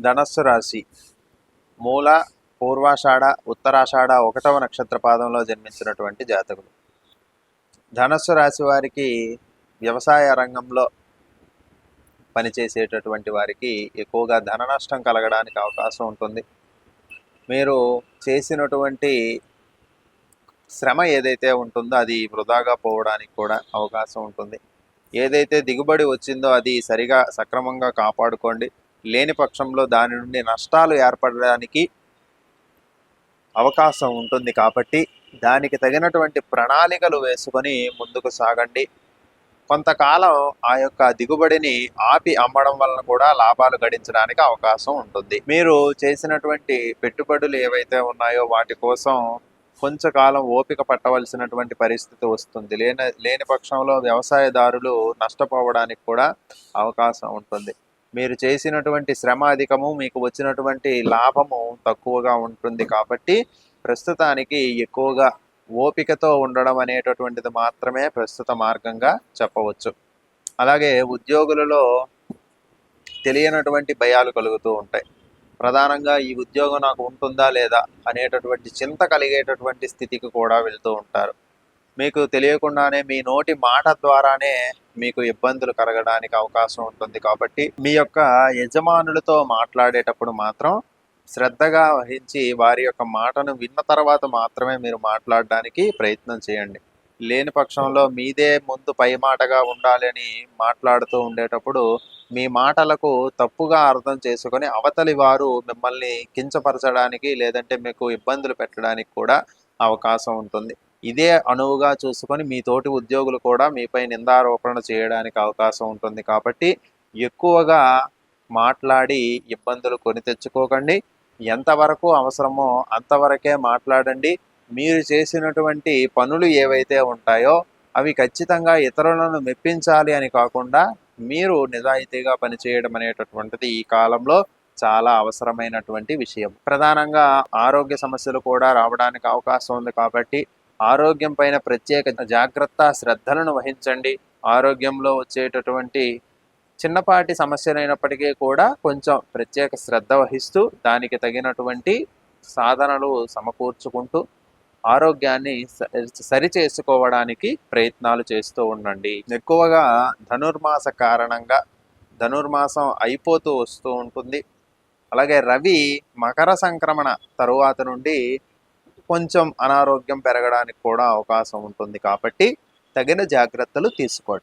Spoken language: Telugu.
ధనస్సు రాశి మూల, పూర్వాషాఢ, ఉత్తరాషాఢ 1వ నక్షత్ర పాదంలో జన్మించినటువంటి జాతకులు. ధనస్సు రాశి వారికి వ్యవసాయ రంగంలో పనిచేసేటటువంటి వారికి ఎక్కువగా ధన నష్టం కలగడానికి అవకాశం ఉంటుంది. మీరు చేసినటువంటి శ్రమ ఏదైతే ఉంటుందో అది వృధాగా పోవడానికి కూడా అవకాశం ఉంటుంది. ఏదైతే దిగుబడి వచ్చిందో అది సక్రమంగా కాపాడుకోండి. లేని పక్షంలో దాని నుండి నష్టాలు ఏర్పడడానికి అవకాశం ఉంటుంది. కాబట్టి దానికి తగినటువంటి ప్రణాళికలు వేసుకొని ముందుకు సాగండి. కొంతకాలం ఆ యొక్క దిగుబడిని ఆపి అమ్మడం వలన కూడా లాభాలు గడించడానికి అవకాశం ఉంటుంది. మీరు చేసినటువంటి పెట్టుబడులు ఏవైతే ఉన్నాయో వాటి కోసం కొంచెంకాలం ఓపిక పట్టవలసినటువంటి పరిస్థితి వస్తుంది. లేని పక్షంలో వ్యవసాయదారులు నష్టపోవడానికి కూడా అవకాశం ఉంటుంది. మీరు చేసినటువంటి శ్రమ అధికము, మీకు వచ్చినటువంటి లాభము తక్కువగా ఉంటుంది. కాబట్టి ప్రస్తుతానికి ఎక్కువగా ఓపికతో ఉండడం అనేటటువంటిది మాత్రమే ప్రస్తుత మార్గంగా చెప్పవచ్చు. అలాగే ఉద్యోగులలో తెలియనటువంటి భయాలు కలుగుతూ ఉంటాయి. ప్రధానంగా ఈ ఉద్యోగం నాకు ఉంటుందా లేదా అనేటటువంటి చింత కలిగేటటువంటి స్థితికి కూడా వెళ్తూ ఉంటారు. మీకు తెలియకుండానే మీ నోటి మాట ద్వారానే మీకు ఇబ్బందులు కలగడానికి అవకాశం ఉంటుంది. కాబట్టి మీ యొక్క యజమానులతో మాట్లాడేటప్పుడు మాత్రం శ్రద్ధగా వహించి వారి యొక్క మాటను విన్న తర్వాత మాత్రమే మీరు మాట్లాడడానికి ప్రయత్నం చేయండి. లేని పక్షంలో మీదే ముందు పై మాటగా ఉండాలని మాట్లాడుతూ ఉండేటప్పుడు మీ మాటలకు తప్పుగా అర్థం చేసుకొని అవతలి వారు మిమ్మల్ని కించపరచడానికి లేదంటే మీకు ఇబ్బందులు పెట్టడానికి కూడా అవకాశం ఉంటుంది. ఇదే అనువుగా చూసుకొని మీ తోటి ఉద్యోగులు కూడా మీపై నిందారోపణ చేయడానికి అవకాశం ఉంటుంది. కాబట్టి ఎక్కువగా మాట్లాడి ఇబ్బందులు కొని తెచ్చుకోకండి. ఎంతవరకు అవసరమో అంతవరకే మాట్లాడండి. మీరు చేసినటువంటి పనులు ఏవైతే ఉంటాయో అవి ఖచ్చితంగా ఇతరులను మెప్పించాలి అని కాకుండా మీరు నిజాయితీగా పనిచేయడం అనేటటువంటిది ఈ కాలంలో చాలా అవసరమైనటువంటి విషయం. ప్రధానంగా ఆరోగ్య సమస్యలు కూడా రావడానికి అవకాశం ఉంది. కాబట్టి ఆరోగ్యం పైన ప్రత్యేక జాగ్రత్త శ్రద్ధలను వహించండి. ఆరోగ్యంలో వచ్చేటటువంటి చిన్నపాటి సమస్యలైనప్పటికీ కూడా కొంచెం ప్రత్యేక శ్రద్ధ వహిస్తూ దానికి తగినటువంటి సాధనలు సమకూర్చుకుంటూ ఆరోగ్యాన్ని సరి చేసుకోవడానికి ప్రయత్నాలు చేస్తూ ఉండండి. ఎక్కువగా ధనుర్మాస కారణంగా ధనుర్మాసం అయిపోతూ వస్తూ ఉంటుంది. అలాగే రవి మకర సంక్రమణ తరువాత నుండి కొంచెం అనారోగ్యం పెరగడానికి కూడా అవకాశం ఉంటుంది. కాబట్టి తగిన జాగ్రత్తలు తీసుకోండి.